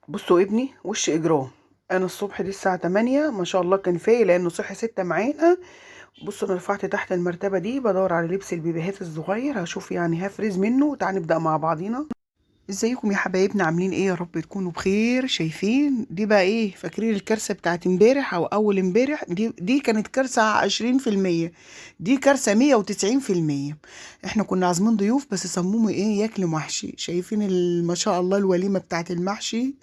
بصوا ابني وش اجرام. انا الصبح دي الساعه 8 ما شاء الله كان فايق لانه صحي 6 معانا. بصوا انا رفعت تحت المرتبه دي بدور على لبس البيبيهات الصغير، هشوف يعني هفرز منه. تعال نبدا مع بعضينا. ازيكم يا حبايبنا، عاملين ايه؟ يا رب تكونوا بخير. شايفين دي بقى ايه؟ فاكرين الكارثه بتاعت امبارح او اول امبارح؟ دي كانت كارثه 20%، دي كارثه 190%. احنا كنا عازمين ضيوف بس صمموا ايه؟ ياكلوا محشي. شايفين ما شاء الله الوليمه بتاعت المحشي.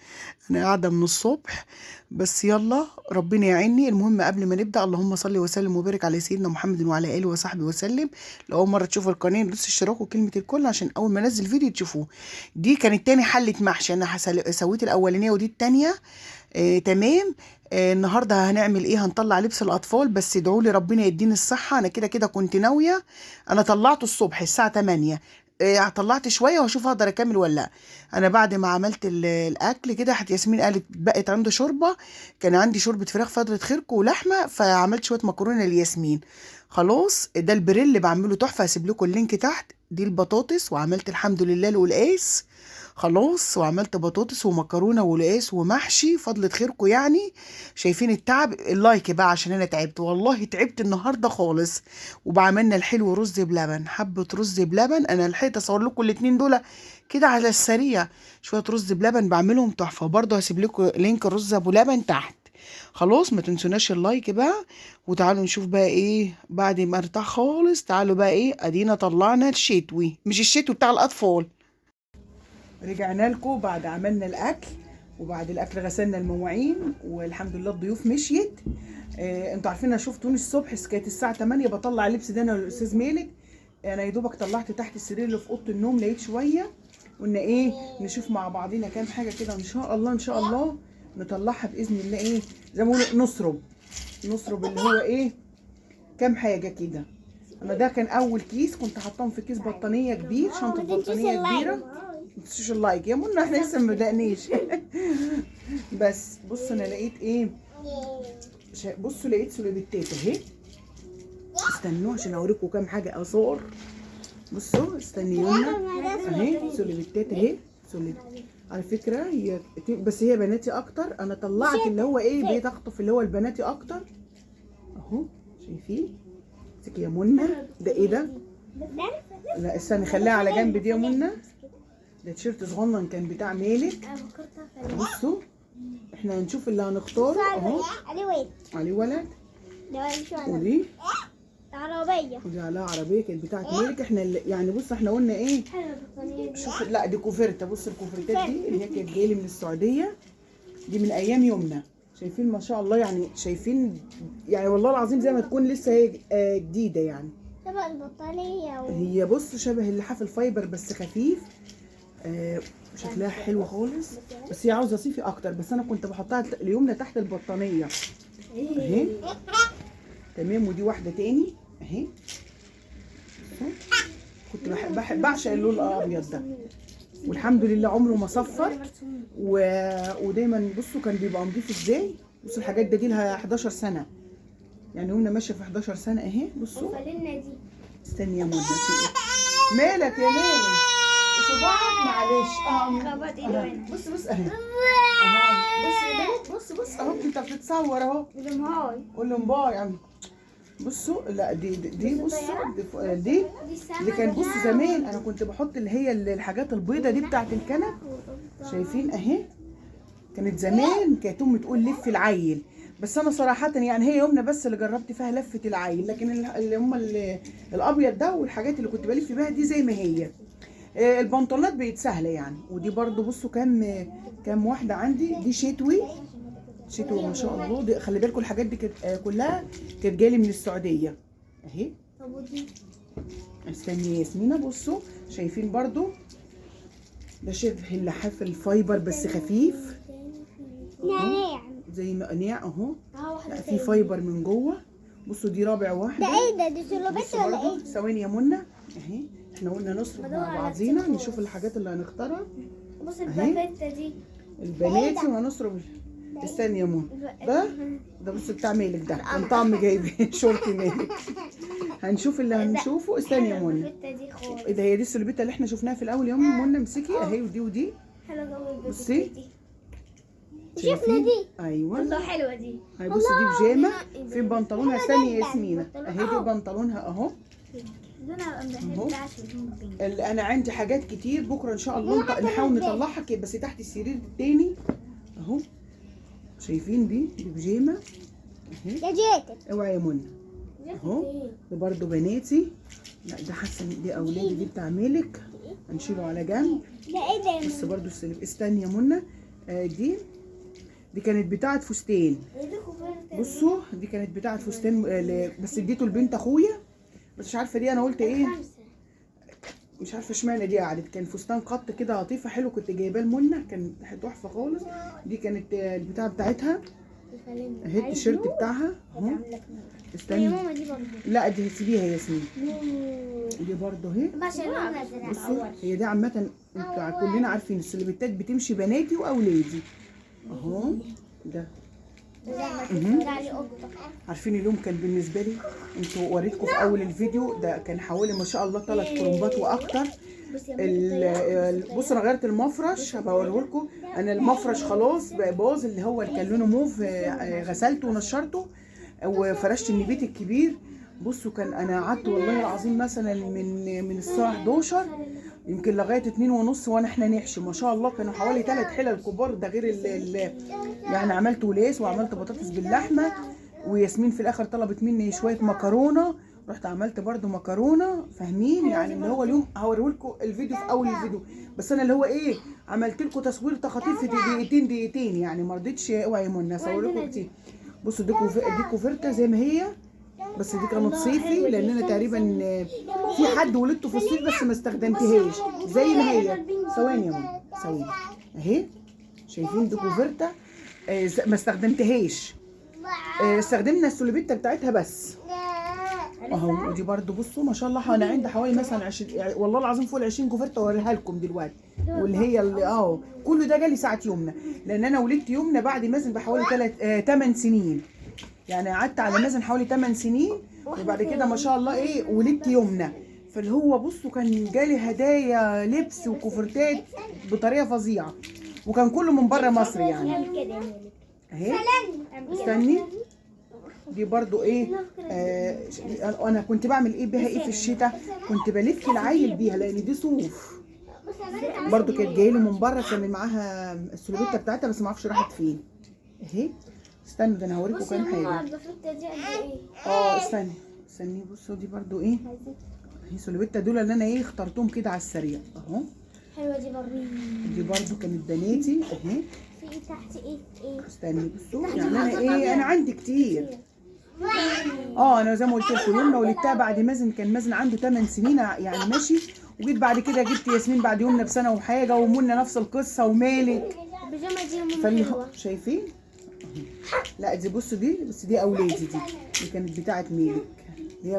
انا قاعده من الصبح بس يلا ربنا يعيني. المهم قبل ما نبدا، اللهم صل وسلم وبارك على سيدنا محمد وعلى اله وصحبه وسلم. لو اول مره تشوفوا القناه ندوس اشتراك وكلمه الكل عشان اول ما انزل فيديو تشوفوه. دي كانت تاني حلة محشي. انا سويت الاولانية ودي التانية. تمام. النهارده هنعمل ايه؟ هنطلع لبس الاطفال، بس ادعوا لي ربنا يديني الصحة. انا كده كده كنت ناوية. انا طلعته الصبح الساعة 8. طلعت شوية وهشوف هقدر اكمل ولا لا. انا بعد ما عملت الاكل كده، حتى ياسمين قالت بقت عنده شوربة. كان عندي شوربة فراخ فضلة خرق ولحمة، فعملت شوية مكرونة لياسمين. خلاص ده البريل اللي بعمله تحفة، هسيب لكم اللينك تحت. دي البطاطس، وعملت الحمد لله القلقاس. خلاص وعملت بطاطس ومكرونه ولقاس ومحشي فضلة خيركم يعني. شايفين التعب؟ اللايك بقى عشان انا تعبت، والله تعبت النهارده خالص. وبعملنا الحلو رز بلبن، حبه رز بلبن. انا لحقت اصور لكم الاتنين دول كده على السريع. شويه رز بلبن بعملهم تحفه، وبرضه هسيب لكم لينك الرز ابو لبن تحت. خلاص ما تنسوناش اللايك بقى. وتعالوا نشوف بقى ايه بعد ما ارتاح خالص. تعالوا بقى ايه، ادينا طلعنا الشتوي، مش الشتوي بتاع الاطفال. رجعنا لكم بعد عملنا الاكل، وبعد الاكل غسلنا المواعين والحمد لله الضيوف مشيت. انتوا عارفين انا شفتوني الصبح كانت الساعه 8 بطلع اللبس ده انا والاستاذ مالك. انا يا دوبك طلعت تحت السرير اللي في اوضه النوم، لقيت شويه. قلنا ايه، نشوف مع بعضينا كام حاجه كده ان شاء الله ان شاء الله نطلعها باذن الله. ايه زي ما بيقولوا نصرب اللي هو ايه، كام حاجه كده. انا ده كان اول كيس كنت حاطاهم في كيس بطانيه كبير، شنطه بطانيه كبيره. ما تنسوش اللايك يا منى، احنا لسه ما بدأناش. بس بص انا لقيت ايه. بصوا لقيت سوليبتات اهي. استنوا عشان اوريكم كام حاجه اثار. بصوا استنيونا اهي سوليبتات اهي. سوليب على فكره هي بس هي بناتي اكتر. انا طلعت اللي هو ايه بقيت اخطف اللي هو البناتي اكتر اهو. شايفين؟ امسكي يا منى. ده ايه ده؟ لا استني خليها على جنب دي يا منى. ده تيشيرت صغنن كان بتاع مالك. بصوا احنا هنشوف اللي هنختاره اهو. عليه ولد. عليه ولد. ودي ودي عليها عربيه كانت بتاعت مالك. احنا يعني بص احنا قلنا ايه. شوف لا دي كوفرته. بص الكوفرتات دي اللي هي كانت جايه لي من السعوديه، دي من ايام يومنا. شايفين ما شاء الله يعني؟ شايفين يعني والله العظيم زي ما تكون لسه هي جديده يعني. شبه البطارية هي بص شبه اللحاف الفايبر بس خفيف. شكلها حلو خالص، بس هي عاوزه صيفي اكتر. بس انا كنت بحطها اليوم تحت البطانيه اهي. تمام. ودي واحده تاني اهي. كنت بعشق اللون الابيض ده، والحمد لله عمره ما صفر. ودايما بصوا كان بيبقى نضيف ازاي. بصوا الحاجات دي لها 11 سنه يعني، قلنا ماشيه في 11 سنه اهي. بصوا استني يا منى، في ايه مالك يا مالك؟ صباعك معلش. بص اهي. بص اهو انت بتتصور اهو. قول لهم باي عم. بصوا لا دي بصوا دي كان بصوا زمان انا كنت بحط اللي هي الحاجات البيضه دي بتاعت الكنب. شايفين اهي؟ كانت زمان كانت امي تقول لف العيل، بس انا صراحه يعني هي يومنا بس اللي جربت فيها لفه العيل، لكن اللي هم الابيض ده والحاجات اللي كنت بلف بيها دي زي ما هي. البنطلونات بقت سهله يعني. ودي برضو بصوا كام واحده عندي. دي شتوي ما شاء الله. دي خلي بالكم الحاجات دي كانت كلها كانت جايه من السعوديه اهي. استني ياسمينه. بصوا شايفين برضو ده شبه اللحاف الفايبر بس خفيف زي نقناع اهو. لا في فايبر من جوه. بصوا دي رابع واحده. ده ايه ده؟ دي سلوبات ولا ايه؟ ثواني يا منى اهي. احنا قلنا نصرف مع بعضينا نشوف الحاجات اللي هنختارها. بص البافيتا دي البناتي وهنصرف. استني يا منى. ده بص بتاع مالك ده كان طعم جايب شورت مالك. هنشوف اللي هنشوفه. استني يا منى. ايه ده؟ هي دي السلوبيتا اللي احنا شفناها في الاول يا منى. امسكي اهي. ودي حلوه قوي. بصي شفنا دي. ايوه والله حلوه دي. هاي بصي دي بيجامه في بنطلونها ثانيه ياسمينه اهي، دي بنطلونها اهو. اهو انا عندي حاجات كتير بكره ان شاء الله نحاول نطلعها كده، بس تحت السرير التاني اهو. شايفين دي بيجامه اهي. يا جيتك اوعي يا منى اهو. ده برضو بناتي، لا ده حاسه دي اولادي، دي بتاع مالك هنشيله على جنب. ده ايه ده؟ بس برضو استني يا منى. دي كانت بتاعه فستان. بصوا دي كانت بتاعه فستان بس اديته لبنت اخويا، بس مش عارفه دي انا قلت ايه، مش عارفه اشمعنى دي قعدت. كان فستان قط كده لطيفه حلو، كنت جايباه لمنى، كان تحفه خالص. دي كانت البتاع بتاعتها اهي، التيشيرت بتاعها اهو. استني ماما دي برضه. لا دي سيبيها يا ياسمين، دي برضه اهي. بصوا هي دي عامه انتوا كلنا عارفين السليبتات بتمشي بناتي واولادي اهو. ده عارفين اليوم كان بالنسبه لي، انتوا وريتكم في اول الفيديو ده كان حوالي ما شاء الله 3 كرنبات واكتر. بصوا انا غيرت المفرش، هبوريه لكم. انا المفرش خلاص بقى باظ، اللي هو اللي كان لونه موف، غسلته ونشرته وفرشت النبيت الكبير. بصوا كان انا قعدت والله العظيم مثلا من الساعه 11 يمكن لغايه 2:30 احنا نحشي ما شاء الله. كانوا حوالي 3 حلل كبار، ده غير يعني عملت ولاس وعملت بطاطس باللحمه. وياسمين في الاخر طلبت مني شويه مكرونه، رحت عملت برده مكرونه. فاهمين يعني اللي هو اليوم هوريه لكم الفيديو في اول الفيديو، بس انا اللي هو ايه عملت لكم تصوير تخاطيف في دقيقتين يعني ما رضيتش اوعي منى اصور لكم كتير. بصوا دي كوفرته زي ما هي، بس دي كانت صيفي لان انا تقريبا في حد ولدته في الصيف بس ما استخدمتهاش زي ما هي. ثواني يا ماما ثواني اهي. شايفين دي كوفرته ما استخدمتهاش، استخدمنا السوليبيتا بتاعتها بس اهو. ودي برده بصوا ما شاء الله انا عندي حوالي مثلا 20 والله العظيم فوق ال 20 كوفرته اوريها لكم دلوقتي. واللي هي اللي كل ده جالي ساعه يمنى، لان انا ولدت يمنى بعد مازن بحوالي 8 سنين، يعني قعدت على مازن حوالي 8 سنين وبعد كده ما شاء الله ايه ولدت يمنى. فاللي هو بصوا كان جالي هدايا لبس وكوفرتات بطريقه فظيعه، وكان كله من بره مصر يعني اهي. استني دي برضو ايه انا كنت بعمل ايه بيها ايه في الشتاء، كنت بلف العيل بيها لان دي صوف برضو. كانت جايه لي من بره، كان معاها السلوبيتا بتاعتها بس ما اعرفش راحت فين اهي. استنوا ده انا هوريكم كام حاجه. استني بصوا دي برضو ايه هي سلوبيتا دول اللي انا ايه اخترتهم كده على السريع اهو. حلوه دي برضو. دي برضو كانت بناتي اهي. في تحت ايه استني بصوا يعني انا ايه انا عندي كتير. انا زي ما قلت لكم يمنى ولدتها بعد مازن، كان مازن عنده 8 سنين يعني ماشي، وجيت بعد كده جبت ياسمين بعد يمنى بسنه وحاجه، ومنى نفس القصه ومالك. البيجامه دي حلوه شايفين. لا دي بصوا دي بس دي اولادي، دي كانت بتاعه مالك، هي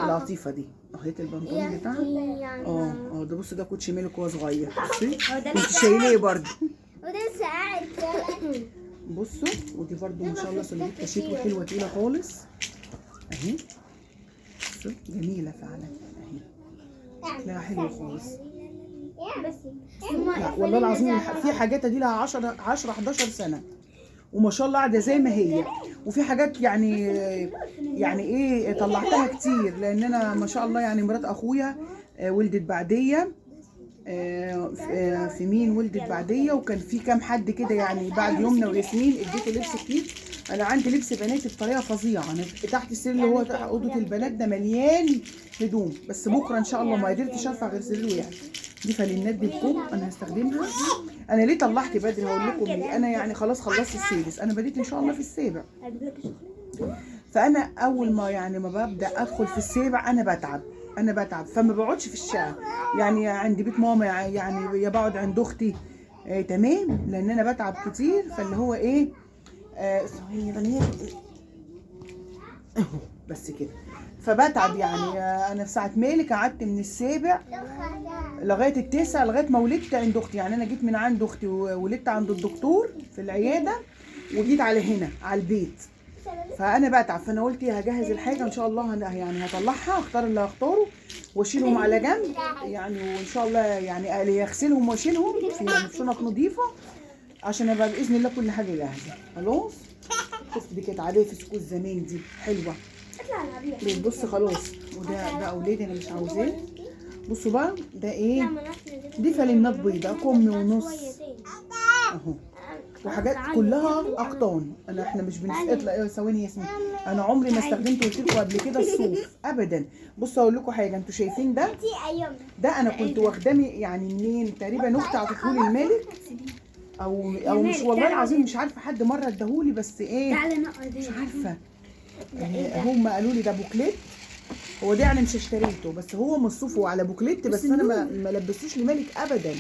اللطيفه دي اهي البنطلون بتاعها. ده بصوا ده كوتشي مالك وهو صغير. بصي كنت شايلاه برده وده لسه قاعد. بصوا ودي برده ما شاء الله سلوبيتا شيك وحلوه تقيله خالص اهي. بصوا جميله فعلا اهي، لا حلوه خالص. لا والله العظيم في حاجات دي لها 10 11 سنه وما شاء الله قاعده زي ما هي، وفي حاجات يعني ايه طلعتها كتير لان انا ما شاء الله يعني مرات اخويا ولدت بعديه. في مين ولدت بعديه، وكان في كام حد كده يعني بعد يمنى وياسمين اديته لبس كتير. انا عندي لبس بناتي بطريقه فظيعه، انا تحت السرير اللي هو اوضه البنات ده مليان هدوم، بس بكره ان شاء الله ما قدرتش ارفع غير سرير واحد. دي فالينات دي بكم انا هستخدمها. انا ليه طلعت بدري هقول لكم ليه. انا يعني خلاص خلصت السادس، انا بديت ان شاء الله في السابع. فانا اول ما يعني ما ببدا ادخل في السابع انا بتعب فما بقعدش في الشقه، يعني عند بيت ماما يعني يا بقعد عند اختي تمام، لان انا بتعب كتير. فاللي هو ايه ثواني يا بنات بس كده، فبتعب يعني. انا في ساعه مالك قعدت من السابع لغايه التاسع لغايه ما ولدت عند اختي، يعني انا جيت من عند اختي وولدت عند الدكتور في العياده وجيت على هنا على البيت. فانا بتعب، فانا قلت هجهز الحاجه ان شاء الله يعني هطلعها اختار اللي هختاره واشيلهم على جنب يعني، وان شاء الله يعني اغسلهم واشيلهم في شنط نظيفه عشان ابقى باذن الله كل حاجه جاهزه. خلاص شفت دي كانت عاديه في سكوت زمان دي حلوه. اطلع العبيه. بص خلاص، ده اولادي انا مش عاوزاه. بصوا بقى ده ايه؟ دي فانلات بيضاء كم ونص اهو، وحاجات كلها اقطان. احنا مش بنسقط ثواني ياسمين، انا عمري ما استخدمت قلت لكم قبل كده الصوف ابدا. بصوا اقول لكم حاجه، انتوا شايفين ده؟ ده انا كنت واخداه يعني منين تقريبا، اختي عطتهولي المالك او مش، والله العظيم مش عارفه، حد مره اداهولي بس ايه مش عارفه. هم قالوا لي ده بوكليت، هو ده انا مش اشتريته بس هو مصروف على بوكليت، بس انا ما لبسوش لمالك ابدا.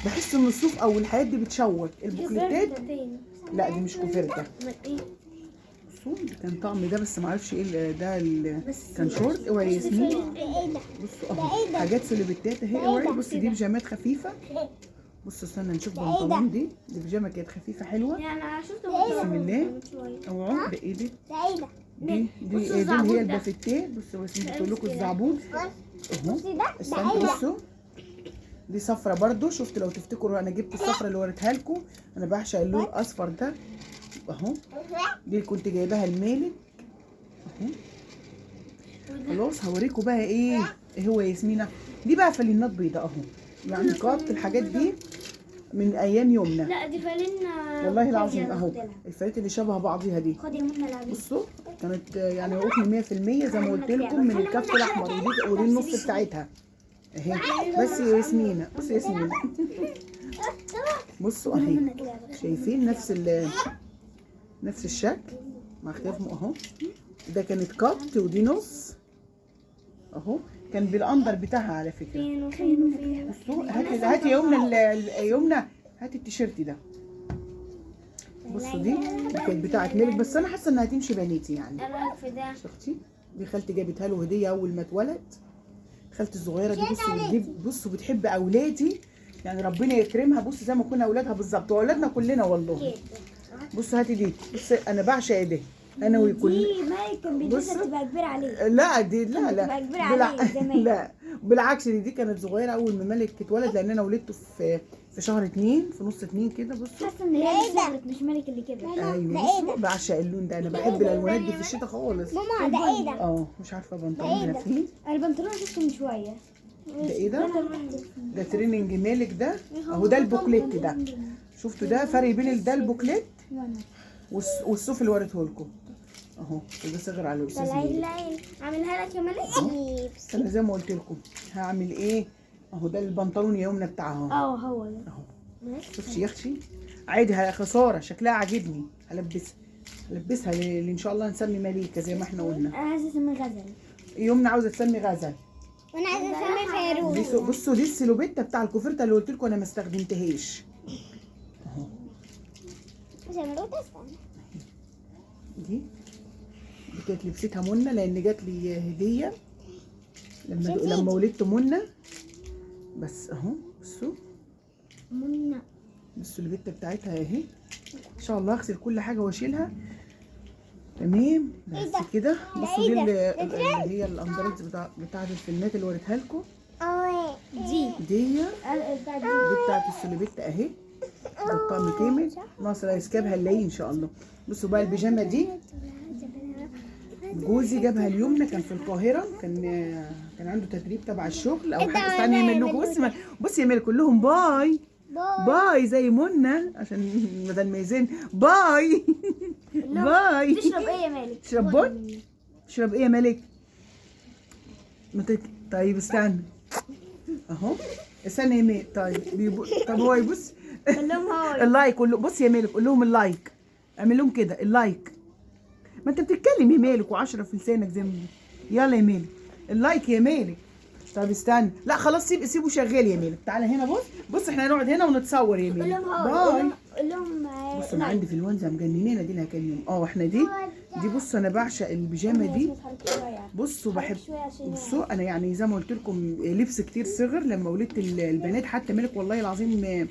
بحس ان الصوف او الحاجات دي بتشوك البوكليتات. لا دي مش كوفيرتا. بصوا كان طقم ده بس ما اعرفش ايه ده كان شورت. اوعي ياسمين بصوا اهو حاجات سلوبيتات اهي. اوعي بصي دي بيجامات خفيفه. بصوا استنى نشوف بنطلون. دي بيجامه كانت خفيفه حلوه. انا شفت بسم الله. اوعوا ده ايه دي؟ دي اللي هي البافتيه. بصوا ياسمين بتقول لكم الزعبوط اهو. استنى بصوا دي صفرة برضو. شفت لو تفتكروا انا جبت الصفرة اللي وريتها لكم، انا بعشق اللون الاصفر ده اهو. دي اللي كنت جايباها المالك اهو. خلاص هوريكم بقى ايه هو ياسمينة. دي بقى فانلات بيضاء اهو، يعني قط الحاجات دي من ايام يومنا. لا دي فانلة والله العظيم اهو الفانلات اللي شبه بعضيها دي. خدي يا منى العبي. بصوا كانت يعني قطن 100% زي ما قلت لكم من الكف الاحمر. ودي النص بتاعتها اهي. بس يا ياسمينة بصوا يا ياسمينة بصوا اهي، شايفين نفس الشكل مع اختلاف اهو. ده كانت كات ودي نص اهو. كان بالاندر بتاعها على فكره. بصوا هاتي يمنى هاتي التيشيرت ده. بصوا دي كانت بتاعت ملك، بس انا حاسه انها هتمشي بناتي يعني. ايه رايك في ده؟ شفتي دي خالتي جابتها له هديه اول ما اتولد. خالتي الصغيره دي بصوا بتحب اولادي يعني ربنا يكرمها. بصوا زي ما كنا اولادها بالظبط، واولادنا كلنا والله. بصوا هاتي دي. بصي انا بعشق ده انا وكل دي مالك كان بيلبسها تبقى كبيره عليه. لا دي لا تبقى كبيره عليه زمان. لا بالعكس دي كانت صغيره اول ما مالك اتولد، لان انا ولدته في شهر 2 في نص 2 كده. بصوا حاسه ان هي اللي صغرت مش مالك اللي كبر. ايوه بصوا بعشق اللون ده. انا بحب الالوانات دي في الشتاء خالص. ماما ده ايه ده؟ مش عارفه بنطلونها فين. البنطلون شفته من شويه. ده ايه ده تريننج مالك ده اهو. ده البوكليت ده شفتوا ده فرق بين ده البوكليت والصوف اللي وريته لكم اهو. ده صغر على الاستاذ مالك. عاملها لك يا مالك. انا زي ما قلت لكم هعمل ايه اهو. ده البنطلون يا يمنى بتاعها هو ده اهو. شفتي يا اختي عادي خساره شكلها عاجبني. هلبسها اللي ان شاء الله نسمي مليكه زي ما احنا قلنا. انا عايزه اسمي غزل. يمنى عاوزه تسمي غزل. وانا عايزه اسمي فيروز. بصوا دي السلوبيتا بتاع الكوفرته اللي قلت لكم انا ما استخدمتهاش اهو. دي كانت لبستها منى لان جات لي هديه لما ولدت منى. بس اهو بصوا منى السلوبيتا بتاعتها اهي. ان شاء الله اغسل كل حاجه واشيلها تمام. بس كده بصوا دي اللي هي الاندرات بتاعت الفيلمات اللي وريتها لكم. دي بتاعت السلوبيتا اهي. ده الطقم كامل ناقص الايسكاب هنلاقيه ان شاء الله. بصوا بقى البيجامه دي جوزي جابها اليومنى، كان في القاهره، كان عنده تدريب تبع الشغل او حاجه. استني يعمل لكم بصي يعمل كلهم باي زي منى عشان بدل ما يزن باي. باي. تشرب ايه يا مالك؟ تشرب بن؟ تشرب ايه يا مالك؟ طيب استنى اهو. استنى يا مالك. طيب طب هو يبص قول لهم هاي. اللايك. بص يا مالك قول لهم اللايك. اعمل لهم كده اللايك. ما انت بتتكلم يا مالك وعشرة في لسانك زي ما يلا يا مالك اللايك يا مالك. طب استنى لا خلاص سيبه شغال يا مالك. تعالى هنا بص احنا هنقعد هنا ونتصور يا مالك. باي. قول لهم بص انا عندي في الوانزه مجننينه دي لها كام يوم. احنا دي بصوا انا بعشق البيجامه دي. بصوا بحب. بصوا انا يعني زي ما قلت لكم لبس كتير صغر لما ولدت البنات. حتى مالك والله العظيم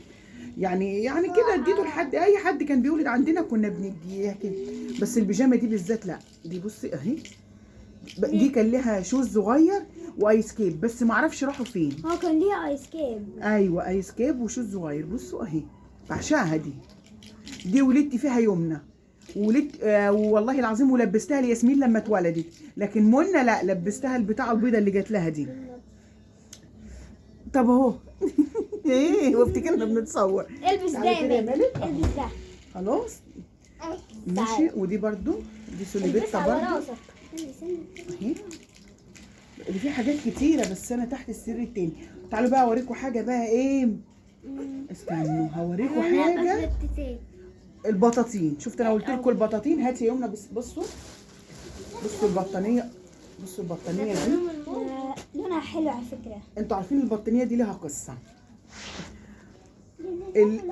يعني كده اديته لحد اي حد كان بيولد عندنا كنا بنديها كده. بس البيجامه دي بالذات لا. دي بصي اهي. دي كان لها شوز صغير وايس كيب بس ما اعرفش راحوا فين. كان ليها ايس كيب. ايوه ايس كيب وشوز صغير. بصوا اهي بعشقها دي ولدت فيها يمنى، ولدت والله العظيم، ولبستها لياسمين لما اتولدت، لكن منى لا، لبستها البتاعه البيضه اللي جات لها دي. طب اهو ايه، وافتكرنا بنتصور. البس ده تعالي كده يا يا مالك. البس ده. خلاص ماشي. ودي برضو دي سوليبيتا برضو اهي. اللي فيه حاجات كتيره، بس انا تحت السر التاني. تعالوا بقى اوريكم حاجه بقى ايه. استنوا هوريكم حاجه. البطاطين. شفت انا قلت لكم البطاطين. هاتي يا يمنى. بصوا البطانيه. بصوا البطانيه دي لونها حلو على فكره. انتوا عارفين البطانيه دي لها قصه.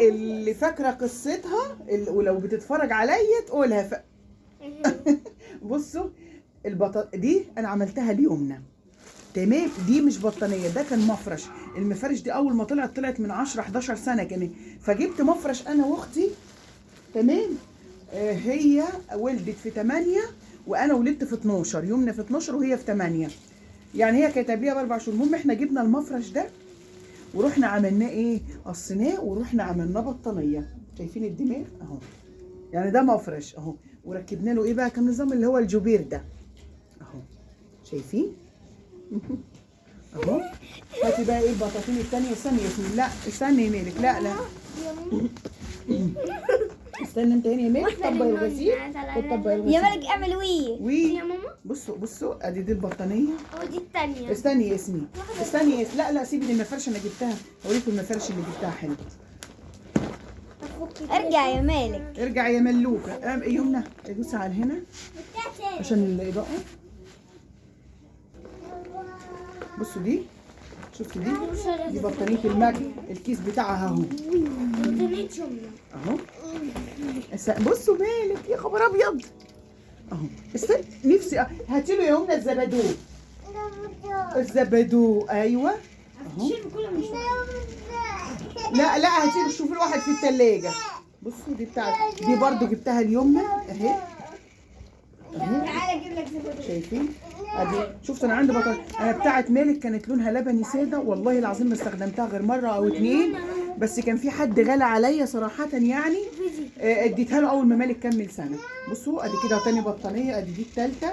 اللي فاكره قصتها ولو بتتفرج عليا تقولها بصوا دي انا عملتها ليمنى، تمام. دي مش بطانيه، ده كان مفرش. المفارش دي اول ما طلعت من 10 11 سنه كمان، فجبت مفرش انا واختي، تمام. هي ولدت في 8 وانا ولدت في 12، يمنى في 12 وهي في 8، يعني هي كانت قبليها ب4 شهور. المهم احنا جبنا المفرش ده ورحنا عملناه ايه، قصيناه ورحنا عملناه بطانيه. شايفين الدماغ اهو، يعني ده مفرش اهو، وركبنا له ايه بقى كان نظام اللي هو الجوبير ده اهو. شايفين اهو. هاتي بقى ايه البطاطين الثانيه. استني يا ياسمين، لا استني يا مالك، لا استنى انت هنا يا مالك. طبق الغسيل وطبق الغسيل يا مالك اعمل وي يا ماما. بصوا ادي دي البطانيه. ودي الثانيه. استني يا ياسمين، استني يا لا سيبي دي المفرشه انا جبتها. اوريكم المفرش اللي جبتها حلو. ارجع يا مالك. ارجع يا ملوكه. يمنى دوسي على هنا عشان الاضاءه. بصوا دي، شفتوا دي بطانيه المجد. الكيس بتاعها اهو اهو. بصوا مالك يا خبر ابيض اهو. استنى نفسي هاتي له يا يمنى الزبادو ايوه اهو. لا هاتي له. شوفي له واحد في الثلاجه. بصوا دي بتاعت دي برضو جبتها اليمنى اهي. تعالى اجيب لك زبادو. شايفين ادي. شفت انا عندي بطاطا انا بتاعت مالك كانت لونها لبني ساده، والله العظيم ما استخدمتها غير مره او 2، بس كان في حد غالى عليا صراحه يعني. اديتها له اول ما مالك كمل سنه. بصوا ادي كده تاني بطانيه. ادي دي الثالثه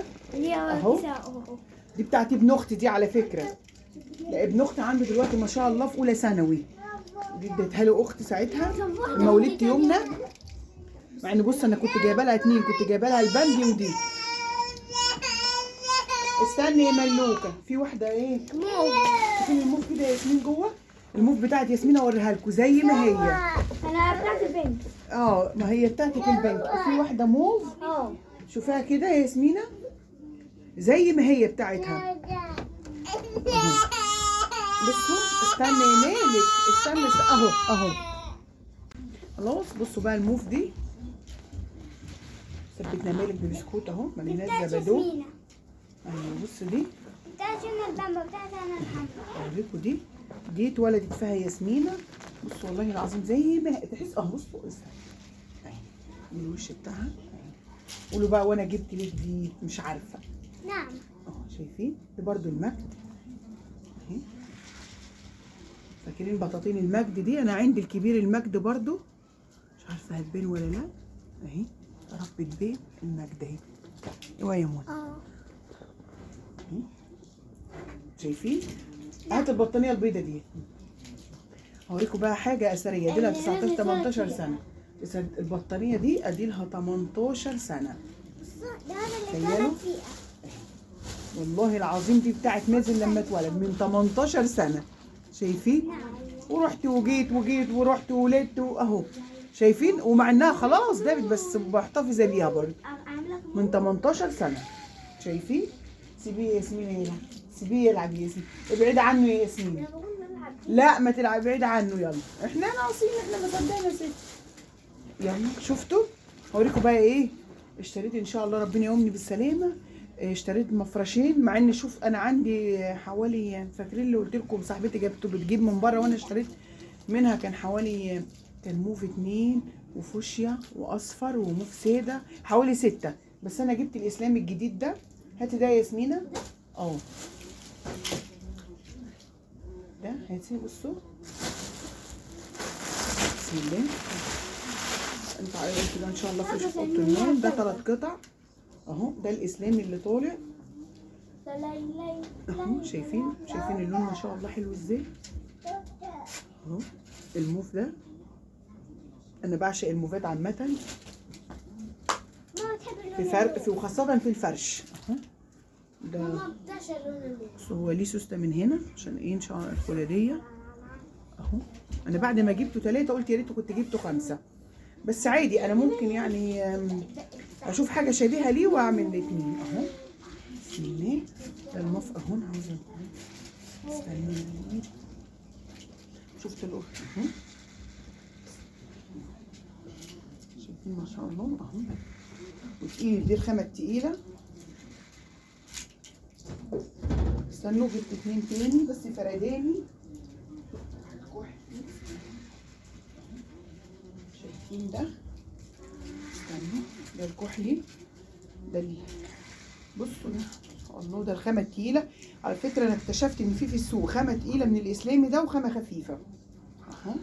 اهو. دي بتاعت ابن اختي دي على فكره. لا ابن اختي عنده دلوقتي ما شاء الله في اولى ثانوي. دي اديتها له اختي ساعتها لما ولدت يمنى. مع ان بص انا كنت جايبه لها 2، كنت جايبه لها البامبي ودي. استني يا ملوكه، في واحده ايه موف. شوفين الموف كده يا ياسمين جوه. الموف بتاعت ياسمين اوريها لكم زي ما هي. انا بتاعت البنت. ما هي بتاعتك البنك. في واحده موف شوفيها كده يا ياسمينه زي ما هي بتاعتها. بصوا استني يا مالك، استني اهو. خلاص بصوا بقى الموف دي ثبتنا مالك ببسكوت اهو مليانات زبادو. ايوه بصوا دي بتاعت البامبا بتاعت انا الحمراء. اوريكم دي اتولدت فيها ياسمينه. بصوا والله العظيم زي ما تحس اهو. بصوا اهي الوش بتاعها. قولوا بقى وانا جبت ليه دي مش عارفه. نعم اهو شايفين دي برضو المجد اهي. فاكرين بطاطين المجد دي؟ انا عندي الكبير المجد برضو، مش عارفه هتبين ولا لا اهي. يا رب تبين المجد اهي. ايوه يا منى. شايفين؟ هات البطانيه البيضه دي. هوريكم بقى حاجه اثريه. دي لها 19 18 سنه. البطانيه دي ادي لها 18 سنه. تخيلوا والله العظيم دي بتاعت مازن لما اتولد من 18 سنه. شايفين؟ ورحت وجيت ورحت وولدت اهو. شايفين؟ ومع انها خلاص دابت بس محتفظه بيها برضه من 18 سنه. شايفين؟ سيبيه يا ياسمين هنا، سيبيه يلعب يا ياسمين. ابعدي عنه يا ياسمين. لا ما تلعب، بعيد عنه. يلا احنا ناقصين، احنا ما صدقنا ست. يلا شفتوا؟ هوريكم بقى ايه اشتريت ان شاء الله ربنا يقومني بالسلامه. اشتريت مفرشين، مع ان شوف انا عندي حوالي، فاكرين اللي قلت لكم صاحبتي بتجيب من بره وانا اشتريت منها، كان حوالي كان موف 2 وفوشيا واصفر وموف ساده حوالي 6، بس انا جبت الاسلامي الجديد ده. هاتي ده يا ياسمينه. ده هاتي. بصوا بسم الله. انت عارف كده ان شاء الله في اوضه النوم. ده 3 قطع اهو. ده الاسلامي اللي طالع اهو. شايفين اللون ما شاء الله حلو ازاي اهو. الموف ده انا بعشق الموفات عامه، في فرق في وخاصه في الفرش اهو. ده هو ليه سوسته من هنا عشان ايه ان شاء الله الفولاذيه اهو. انا بعد ما جبته 3 قلت يا ريت كنت جبته 5، بس عادي انا ممكن يعني اشوف حاجه شبيهه ليه واعمل الاثنين اهو. بسم الله. ده الموف اهو. انا عاوزه استنى. شفت القط اهو. شايفين ما شاء الله اهو. وتقيل، دي الخامه التقيله. استنوا جبت 2 تاني بس فرداني. شايفين ده؟ استنوا، ده الكحلي. ده اللي بصوا ده الله، ده الخامه التقيله. على فكره انا اكتشفت ان في السوق خامه تقيله من الاسلامي ده وخامه خفيفه اهو.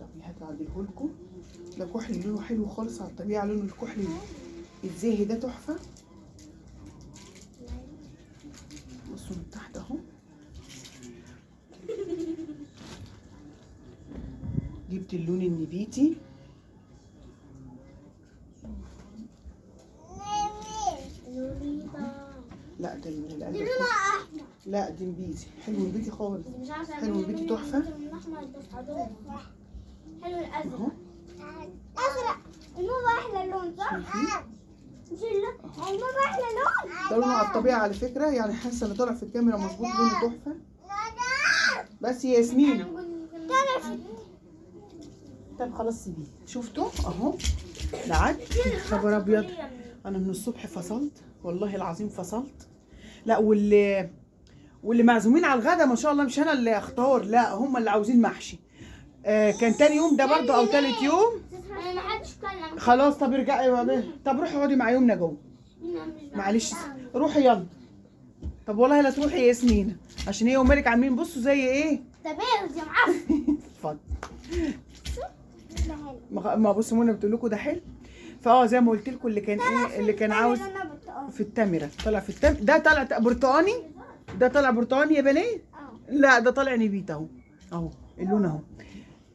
طب هعدلهولكوا. ده كحلي لونه حلو خالص على الطبيعه. لون الكحلي الزاهي ده تحفه. بصوا من تحت اهو. جبت اللون النبيتي. لا ده القلب. لا دي نبيتي. حلو نبيتي خالص. حلو نبيتي تحفه. حلو الازرق. ازرق الموف احلى لون صح؟ مش الموف احلى لون. ده لونه على الطبيعه على فكره، يعني حاسه اللي طالع في الكاميرا مظبوط لونه تحفه. بس يا ياسمين طب خلاص سيبيه. شفتوا اهو. لعد خبر ابيض. انا من الصبح فصلت والله العظيم فصلت. لا واللي معزومين على الغدا ما شاء الله مش انا اللي اختار، لا هم اللي عاوزين محشي. كان تاني يوم ده برضو او تالت يوم. ما حدش كلم. خلاص طب ارجعي. طب روحي اقعدي مع يومنا جوه. معلش روحي يلا. طب والله لا تروحي يا ياسمين عشان هي ومالك عاملين بصوا زي ايه. تبارز يا معفن. اتفضل. ما بصوا منى بتقول لكم ده حلو. زي ما قلت لكم اللي كان ايه اللي كان عاوز في التمره طلع في ده طلع برتقاني. ده طلع برتقاني يا بنات. لا ده طالع نبيت اهو اللون اهو.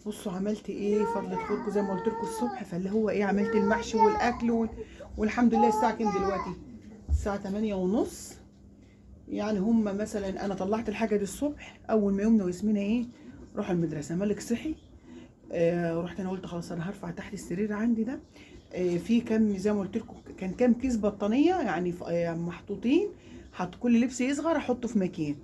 بصوا عملت ايه فضل خيركم زي ما قلت لكم الصبح. فاللي هو ايه عملت المحشي والاكل والحمد لله. الساعه كام دلوقتي؟ الساعه 8:30. يعني هم مثلا انا طلعت الحاجه دي الصبح اول ما يومنا وياسمينة ايه روح المدرسه. مالك صحي. رحت انا قلت خلاص انا هرفع تحت السرير عندي ده. في كام زي ما قلت لكم كان كام كيس بطانيه يعني محطوطين. كل لبس يصغر احطه في مكان.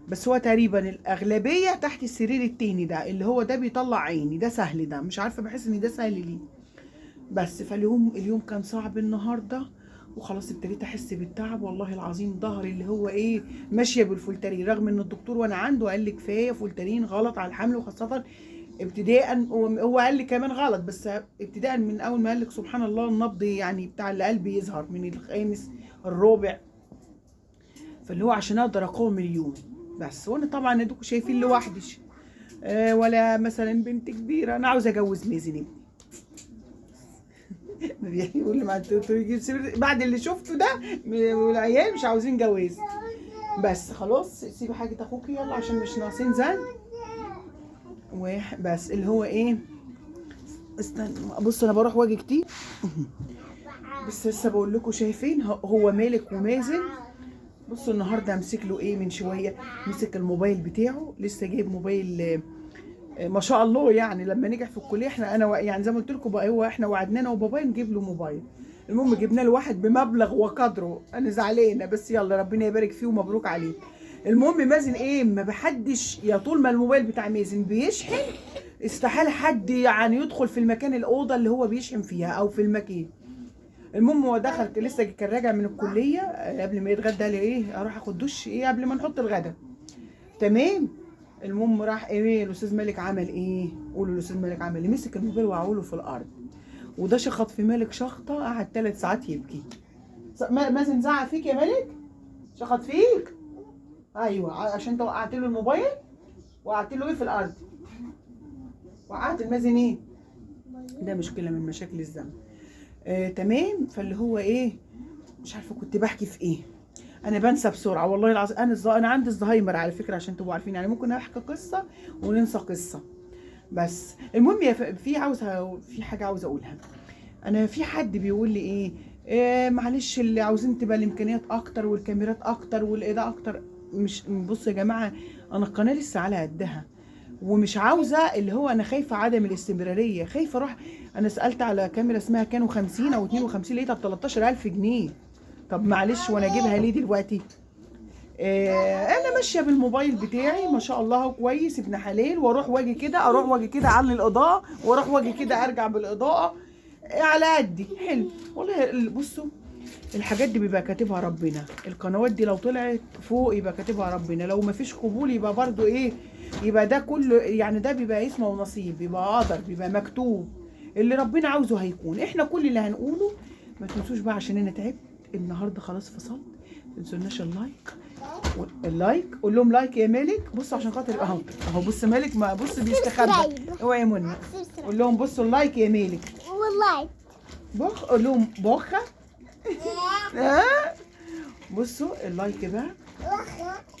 بس هو تقريبا الاغلبيه تحت السرير التاني ده اللي هو ده بيطلع عيني. ده سهل، ده مش عارفه بحس ان ده سهل ليه. بس اليوم كان صعب النهارده وخلاص ابتديت احس بالتعب والله العظيم. ظهري اللي هو ايه ماشيه بالفولترين رغم ان الدكتور وانا عنده قال لي كفايه فولترين غلط على الحمل. وخاصه ابتداء هو قال لي كمان غلط بس ابتداء من اول ما قال لك سبحان الله النبض يعني بتاع القلب يظهر من الخامس الرابع. فاللي هو عشان اقدر اقاوم اليوم بس. وانا طبعا ادوكوا شايفين لوحدي ولا مثلا بنت كبيره. انا عاوزه اجوز مازن ابني. يقول لي بعد اللي شفته ده والعيال مش عاوزين جواز. بس خلاص سيبي حاجه اخوكي يلا عشان مش ناقصين زن. بس اللي هو ايه استنى بص انا بروح واجي كتير. بس لسه بقول لكم شايفين هو مالك ومازن. بصوا النهارده امسك له ايه من شويه. مسك الموبايل بتاعه لسه جايب موبايل ما شاء الله. يعني لما نجح في الكليه انا يعني زي ما قلت لكم بقى هو احنا وعدنا انا وبابايا نجيب له موبايل. المهم جبنا له واحد بمبلغ وقدره. انا زعلانه بس يلا ربنا يبارك فيه ومبروك عليه. المهم مازن ايه ما بحدش يا طول ما الموبايل بتاع مازن بيشحن استحاله حد يعني يدخل في المكان الاوضه اللي هو بيشحن فيها او في المكان. المهم هو دخل لسه كان راجع من الكليه قبل ما يتغدى قال لي ايه اروح اخد دش ايه قبل ما نحط الغدا. تمام. المهم راح ايه الاستاذ مالك عمل ايه. قولوا الاستاذ مالك عمل ايه. مسك الموبايل وقعوله في الارض وده شخط في مالك شخطه قعد 3 ساعات يبكي. مازن زعق فيك يا مالك؟ شخط فيك؟ ايوه عشان انت وقعت له الموبايل. وقعت له ايه في الارض؟ وقعت المازن ايه؟ ده مشكله من مشاكل الزمن. تمام. فاللي هو ايه، مش عارفه كنت بحكي في ايه. انا بنسى بسرعه والله العظيم. انا عندي الزهايمر على فكره، عشان تبقوا عارفين. يعني ممكن احكي قصه وننسى قصه. بس المهم في حاجه عاوزه اقولها. انا في حد بيقول لي معلش، اللي عاوزين تبقى الامكانيات اكتر والكاميرات اكتر والاضاءه اكتر. مش بصوا يا جماعه، انا القناه لسه على قدها، ومش عاوزه اللي هو انا خايفه عدم الاستمراريه، خايفه اروح. انا سالت على كاميرا اسمها كانوا 50 او 52، لقيتها ب 13000 جنيه. طب معلش، وانا اجيبها ليه دلوقتي؟ انا ماشيه بالموبايل بتاعي ما شاء الله كويس ابن حلال، واروح واجي كده، اروح واجي كده اعلي الاضاءه، واروح واجي كده ارجع بالاضاءه على قدي. حلو والله. بصوا، الحاجات دي بيبقى كاتبها ربنا. القنوات دي لو طلعت فوق يبقى كاتبها ربنا، لو ما فيش قبول يبقى برضو يبقى ده كله يعني، ده بيبقى اسمه ونصيب، بيبقى قدر، بيبقى مكتوب. اللي ربنا عاوزه هيكون. احنا كل اللي هنقوله ما تنسوش بقى، عشان انا تعبت النهارده خلاص فصلت. ما تنسوناش اللايك. قول لهم لايك يا مالك. بصوا عشان خاطر اهو بص مالك، ما بص بيستخبى. اوعي يا منى. قول لهم بصوا اللايك يا مالك. والله قول لهم بخه. بصوا اللايك بقى.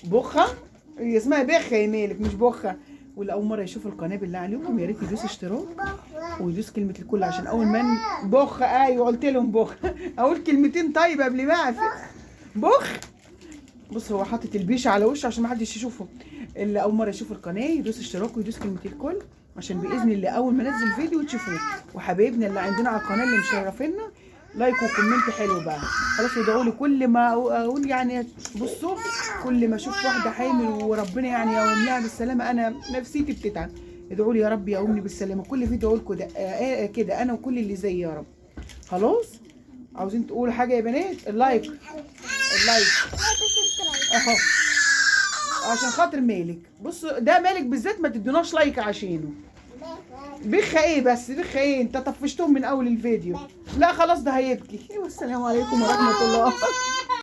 بخه. هي اسمها بخه يا مالك مش بخه. واللي اول مره يشوف القناه بالله عليكم يا ريت يدوس اشتراك ويدوس كلمه الكل، عشان اول ما بخه. ايوه قلت لهم بخه. اقول كلمتين طيب قبل ما اقفل. بخ. بص هو حاطط البيشه على وشه عشان ما حدش يشوفه. اللي اول مره يشوف القناه يدوس اشتراك ويدوس كلمه الكل، عشان باذن الله اول ما انزل فيديو تشوفوه. وحبايبنا اللي عندنا على القناه اللي مشرفينا، لايك وكومنت حلو بقى. خلاص ادعوا لي كل ما اقول يعني. بصوا كل ما اشوف واحده حامل وربنا يعني يقوم لها بالسلامه، انا نفسيتي بتتعب. ادعوا لي يا رب يقومني بالسلامه. كل فيديو اقول كده كده انا وكل اللي زيي يا رب. خلاص عاوزين تقولوا حاجه يا بنات؟ اللايك اهو عشان خاطر مالك. بصوا ده مالك بالذات ما تدوناش لايك عشانه. بخ ايه بس، بخ ايه؟ انت طفشتهم من اول الفيديو. لا خلاص ده هيبكي. والسلام عليكم ورحمه الله.